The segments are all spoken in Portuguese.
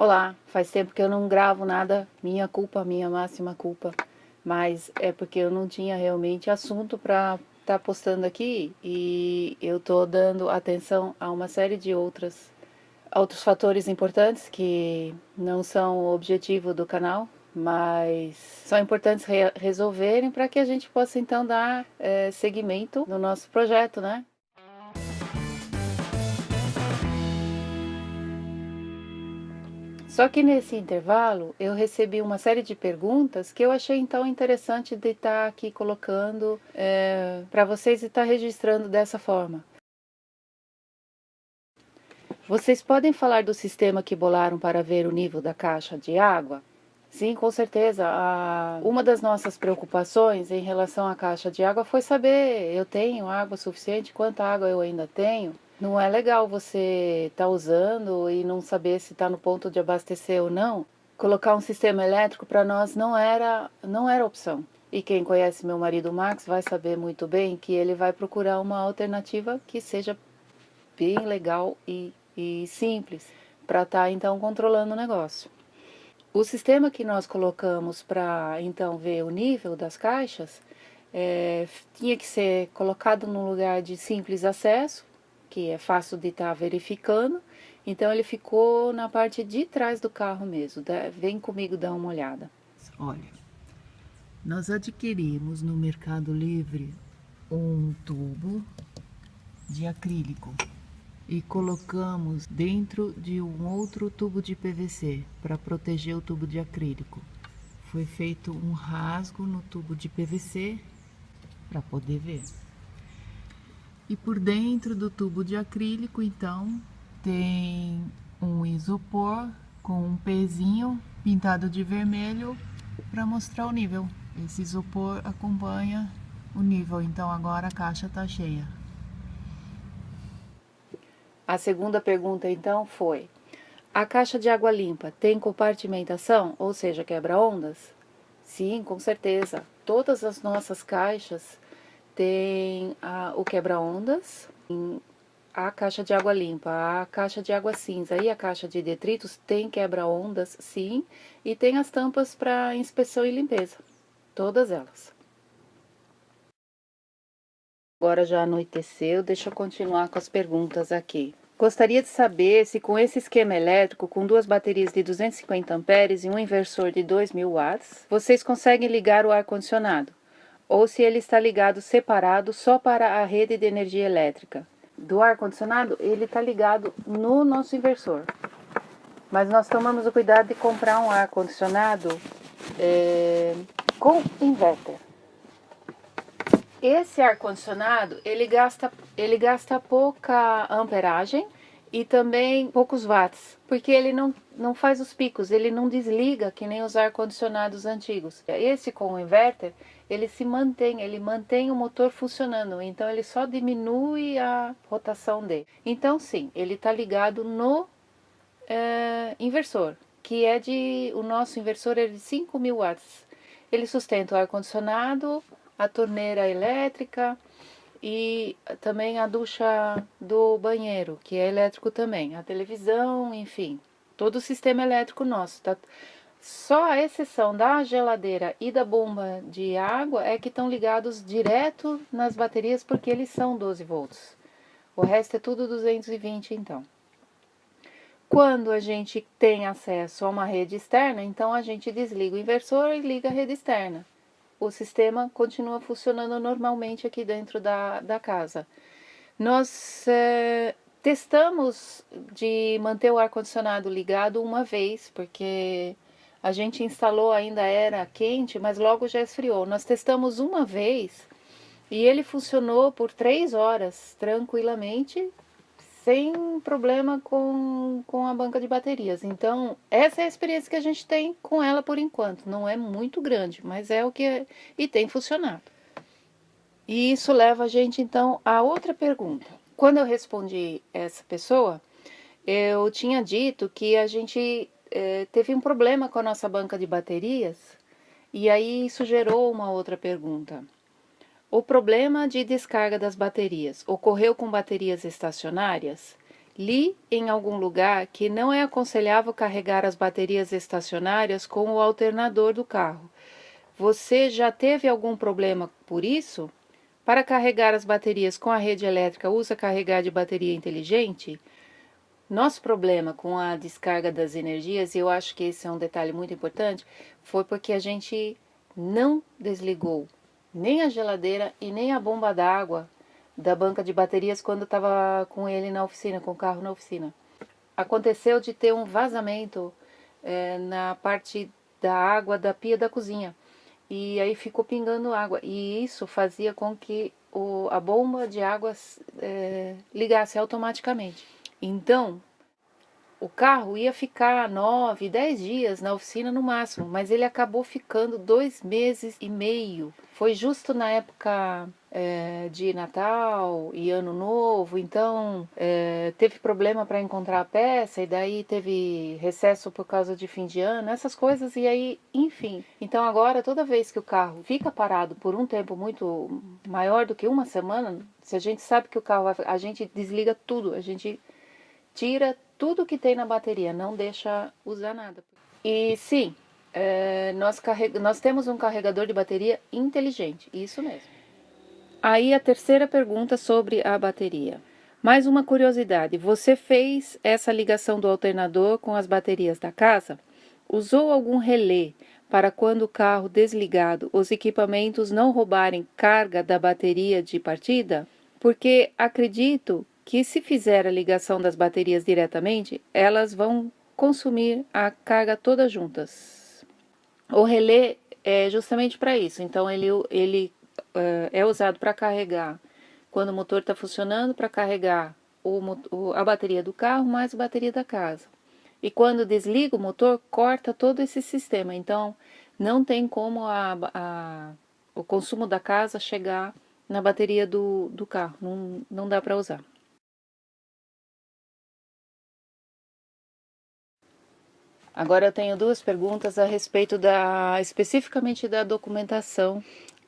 Olá, faz tempo que eu não gravo nada, minha culpa, minha máxima culpa, mas é porque eu não tinha realmente assunto para estar postando aqui e eu tô dando atenção a uma série de outros fatores importantes que não são o objetivo do canal, mas são importantes resolverem para que a gente possa então dar seguimento no nosso projeto, né? Só que nesse intervalo eu recebi uma série de perguntas que eu achei então interessante de estar aqui colocando para vocês e estar registrando dessa forma. Vocês podem falar do sistema que bolaram para ver o nível da caixa de água? Sim, com certeza. Uma das nossas preocupações em relação à caixa de água foi saber, eu tenho água suficiente, quanta água eu ainda tenho. Não é legal você estar usando e não saber se está no ponto de abastecer ou não. Colocar um sistema elétrico para nós não era opção. E quem conhece meu marido Max vai saber muito bem que ele vai procurar uma alternativa que seja bem legal e simples para estar então controlando o negócio. O sistema que nós colocamos para então ver o nível das caixas tinha que ser colocado num lugar de simples acesso, que é fácil de estar verificando. Então ele ficou na parte de trás do carro mesmo. Vem comigo dar uma olhada. Olha, nós adquirimos no Mercado Livre um tubo de acrílico e colocamos dentro de um outro tubo de PVC para proteger o tubo de acrílico. Foi feito um rasgo no tubo de PVC para poder ver. E por dentro do tubo de acrílico, então, tem um isopor com um pezinho pintado de vermelho para mostrar o nível. Esse isopor acompanha o nível, então agora a caixa está cheia. A segunda pergunta então foi: a caixa de água limpa tem compartimentação, ou seja, quebra-ondas? Sim, com certeza. Todas as nossas caixas têm o quebra-ondas. A caixa de água limpa, a caixa de água cinza e a caixa de detritos tem quebra-ondas, sim, e tem as tampas para inspeção e limpeza. Todas elas. Agora já anoiteceu, deixa eu continuar com as perguntas aqui. Gostaria de saber se com esse esquema elétrico, com duas baterias de 250 amperes e um inversor de 2.000 watts, vocês conseguem ligar o ar-condicionado, ou se ele está ligado separado só para a rede de energia elétrica. Do ar-condicionado, ele está ligado no nosso inversor, mas nós tomamos o cuidado de comprar um ar-condicionado com inverter. Esse ar-condicionado, ele gasta pouca amperagem e também poucos watts, porque ele não faz os picos, ele não desliga que nem os ar-condicionados antigos. Esse com o inverter, ele mantém o motor funcionando, então ele só diminui a rotação dele. Então sim, ele está ligado no inversor, que o nosso inversor é de 5.000 watts. Ele sustenta o ar-condicionado, a torneira elétrica e também a ducha do banheiro, que é elétrico também, a televisão, enfim, todo o sistema elétrico nosso. Tá? Só a exceção da geladeira e da bomba de água é que estão ligados direto nas baterias, porque eles são 12 volts. O resto é tudo 220 então. Quando a gente tem acesso a uma rede externa, então a gente desliga o inversor e liga a rede externa. O sistema continua funcionando normalmente aqui dentro da casa. Nós testamos de manter o ar-condicionado ligado uma vez, porque a gente instalou, ainda era quente, mas logo já esfriou. Nós testamos uma vez e ele funcionou por 3 horas tranquilamente, sem problema com a banca de baterias. Então, essa é a experiência que a gente tem com ela por enquanto. Não é muito grande, mas é o que é, e tem funcionado. E isso leva a gente, então, a outra pergunta. Quando eu respondi essa pessoa, eu tinha dito que a gente teve um problema com a nossa banca de baterias, e aí isso gerou uma outra pergunta. O problema de descarga das baterias ocorreu com baterias estacionárias? Li em algum lugar que não é aconselhável carregar as baterias estacionárias com o alternador do carro. Você já teve algum problema por isso? Para carregar as baterias com a rede elétrica, usa carregar de bateria inteligente? Nosso problema com a descarga das energias, e eu acho que esse é um detalhe muito importante, foi porque a gente não desligou nem a geladeira e nem a bomba d'água da banca de baterias quando estava com ele na oficina, com o carro na oficina. Aconteceu de ter um vazamento na parte da água da pia da cozinha. E aí ficou pingando água. E isso fazia com que a bomba de água ligasse automaticamente. Então, o carro ia ficar 9, 10 dias na oficina no máximo, mas ele acabou ficando 2 meses e meio. Foi justo na época de Natal e Ano Novo, então teve problema para encontrar a peça, e daí teve recesso por causa de fim de ano, essas coisas, e aí, enfim. Então agora, toda vez que o carro fica parado por um tempo muito maior do que uma semana, se a gente sabe que o carro a gente desliga tudo, a gente tira tudo que tem na bateria, não deixa usar nada. E sim, nós temos um carregador de bateria inteligente, isso mesmo. Aí a terceira pergunta sobre a bateria. Mais uma curiosidade, você fez essa ligação do alternador com as baterias da casa? Usou algum relé para quando o carro desligado, os equipamentos não roubarem carga da bateria de partida? Porque acredito que se fizer a ligação das baterias diretamente, elas vão consumir a carga todas juntas. O relé é justamente para isso, então ele é usado para carregar quando o motor está funcionando, para carregar a bateria do carro mais a bateria da casa. E quando desliga o motor, corta todo esse sistema. Então, não tem como o consumo da casa chegar na bateria do carro. Não dá para usar. Agora eu tenho duas perguntas a respeito especificamente da documentação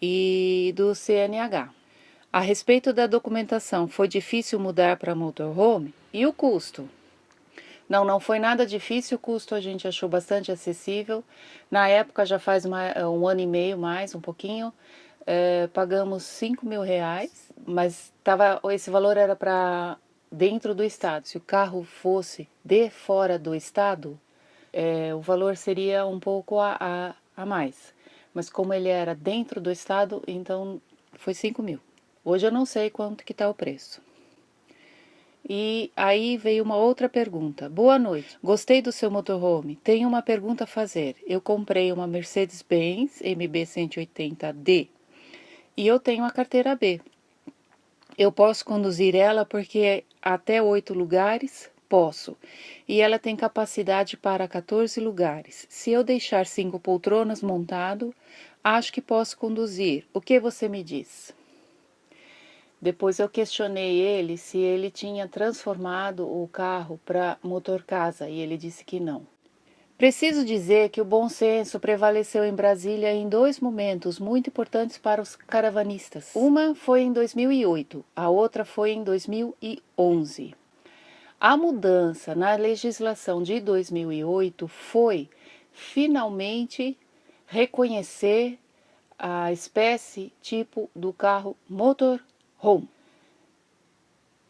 e do CNH. A respeito da documentação, foi difícil mudar para motorhome? E o custo? Não foi nada difícil, o custo a gente achou bastante acessível. Na época, já faz um ano e meio mais, um pouquinho, pagamos 5 mil reais, mas esse valor era para dentro do estado. Se o carro fosse de fora do estado, o valor seria um pouco a mais. Mas como ele era dentro do estado, então foi 5 mil. Hoje eu não sei quanto que está o preço. E aí veio uma outra pergunta. Boa noite. Gostei do seu motorhome. Tenho uma pergunta a fazer. Eu comprei uma Mercedes-Benz MB 180D e eu tenho a carteira B. Eu posso conduzir ela porque até 8 lugares? Posso. E ela tem capacidade para 14 lugares. Se eu deixar 5 poltronas montado, acho que posso conduzir. O que você me diz? Depois eu questionei ele se ele tinha transformado o carro para motor casa e ele disse que não. Preciso dizer que o bom senso prevaleceu em Brasília em dois momentos muito importantes para os caravanistas. Uma foi em 2008, a outra foi em 2011. A mudança na legislação de 2008 foi, finalmente, reconhecer a espécie tipo do carro motorhome.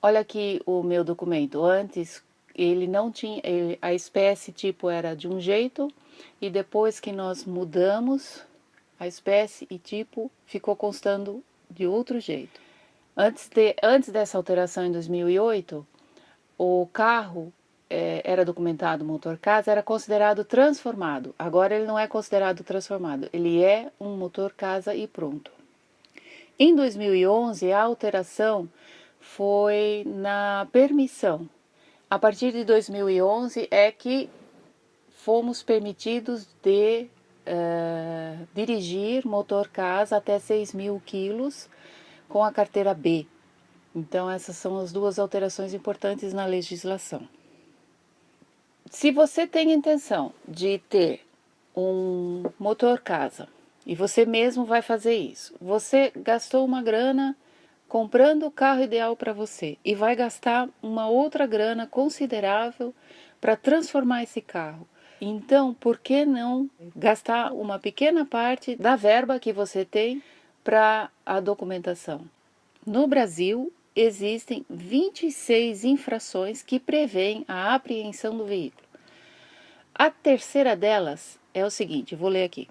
Olha aqui o meu documento. Antes ele não tinha, a espécie tipo era de um jeito, e depois que nós mudamos, a espécie e tipo ficou constando de outro jeito. Antes dessa alteração em 2008, o carro era documentado motor casa, era considerado transformado. Agora ele não é considerado transformado, ele é um motor casa e pronto. Em 2011, a alteração foi na permissão. A partir de 2011 é que fomos permitidos de dirigir motor casa até 6.000 quilos com a carteira B. Então essas são as duas alterações importantes na legislação. Se você tem intenção de ter um motor casa e você mesmo vai fazer isso, você gastou uma grana comprando o carro ideal para você e vai gastar uma outra grana considerável para transformar esse carro. Então, por que não gastar uma pequena parte da verba que você tem para a documentação? No Brasil, existem 26 infrações que prevêem a apreensão do veículo. A terceira delas é o seguinte, vou ler aqui.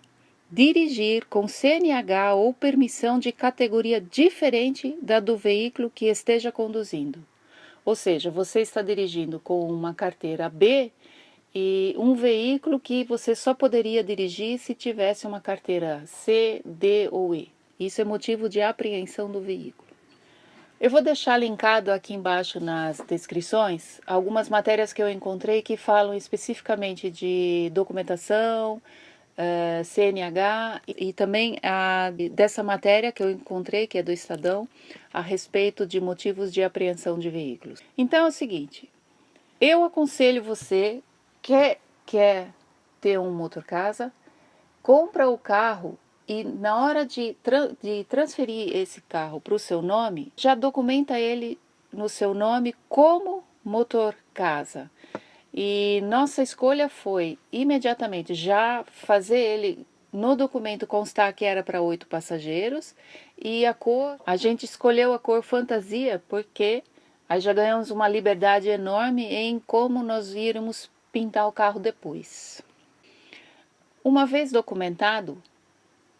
Dirigir com CNH ou permissão de categoria diferente da do veículo que esteja conduzindo. Ou seja, você está dirigindo com uma carteira B e um veículo que você só poderia dirigir se tivesse uma carteira C, D ou E. Isso é motivo de apreensão do veículo. Eu vou deixar linkado aqui embaixo nas descrições algumas matérias que eu encontrei que falam especificamente de documentação, CNH e também dessa matéria que eu encontrei, que é do Estadão, a respeito de motivos de apreensão de veículos. Então é o seguinte, eu aconselho você que quer ter um motor casa, compra o carro e na hora de transferir esse carro para o seu nome, já documenta ele no seu nome como motor casa. E nossa escolha foi imediatamente já fazer ele no documento constar que era para 8 passageiros e a cor, a gente escolheu a cor fantasia porque aí já ganhamos uma liberdade enorme em como nós iremos pintar o carro depois. Uma vez documentado,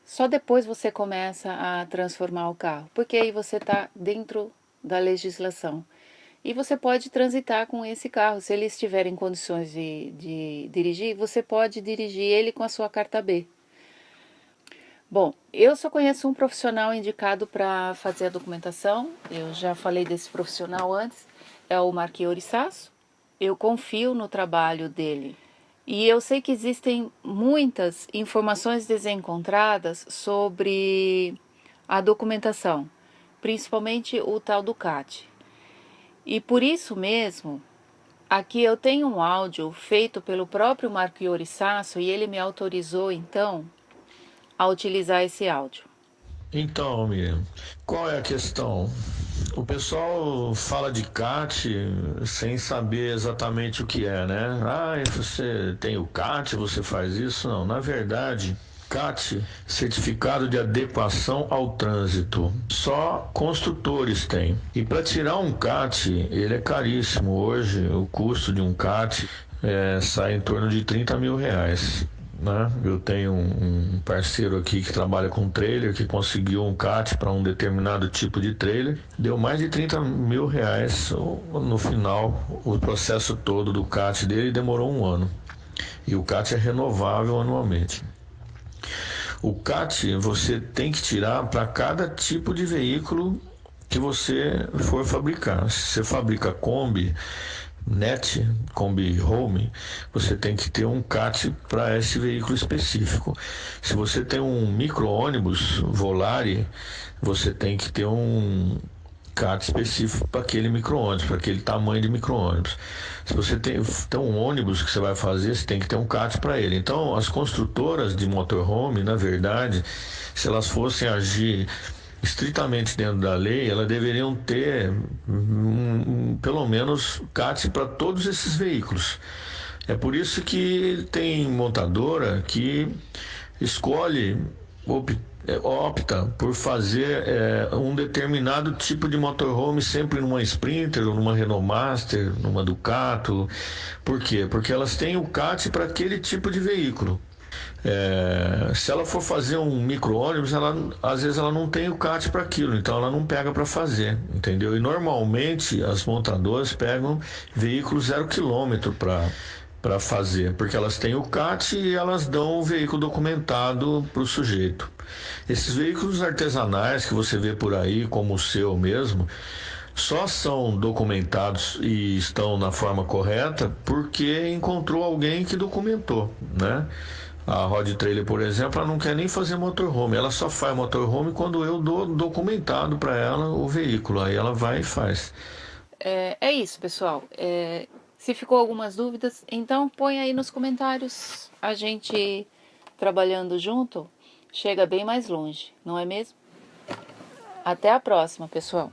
só depois você começa a transformar o carro, porque aí você está dentro da legislação. E você pode transitar com esse carro. Se ele estiver em condições de dirigir, você pode dirigir ele com a sua carta B. Bom, eu só conheço um profissional indicado para fazer a documentação. Eu já falei desse profissional antes. É o Marchiori Sasso. Eu confio no trabalho dele. E eu sei que existem muitas informações desencontradas sobre a documentação, principalmente o tal do CAT. E por isso mesmo, aqui eu tenho um áudio feito pelo próprio Marchiori Sasso e ele me autorizou então a utilizar esse áudio. Então, Miriam, qual é a questão? O pessoal fala de CAT sem saber exatamente o que é, né? Ah, você tem o CAT, você faz isso? Não, na verdade, CAT, Certificado de Adequação ao Trânsito, só construtores têm. E para tirar um CAT, ele é caríssimo. Hoje, o custo de um CAT sai em torno de R$ 30.000. Né? Eu tenho um parceiro aqui que trabalha com trailer que conseguiu um CAT para um determinado tipo de trailer, deu mais de R$ 30.000 no final. O processo todo do CAT dele demorou um ano e o CAT é renovável anualmente. O CAT você tem que tirar para cada tipo de veículo que você for fabricar. Se você fabrica Kombi, Net, Kombi Home, você tem que ter um CAT para esse veículo específico. Se você tem um micro-ônibus Volare, você tem que ter um CAT específico para aquele micro-ônibus, para aquele tamanho de micro-ônibus. Se você tem um ônibus que você vai fazer, você tem que ter um CAT para ele. Então, as construtoras de motorhome, na verdade, se elas fossem agir estritamente dentro da lei, elas deveriam ter pelo menos CAT para todos esses veículos. É por isso que tem montadora que escolhe, opta por fazer um determinado tipo de motorhome sempre numa Sprinter, ou numa Renault Master, numa Ducato. Por quê? Porque elas têm o CAT para aquele tipo de veículo. Se ela for fazer um micro-ônibus, às vezes ela não tem o CAT para aquilo, então ela não pega para fazer, entendeu? E normalmente as montadoras pegam veículos 0 km para fazer, porque elas têm o CAT e elas dão o veículo documentado para o sujeito. Esses veículos artesanais que você vê por aí, como o seu mesmo, só são documentados e estão na forma correta porque encontrou alguém que documentou, né? A Rod Trailer, por exemplo, ela não quer nem fazer motorhome, ela só faz motorhome quando eu dou documentado para ela o veículo, aí ela vai e faz. É isso, pessoal. Se ficou algumas dúvidas, então põe aí nos comentários. A gente trabalhando junto chega bem mais longe, não é mesmo? Até a próxima, pessoal!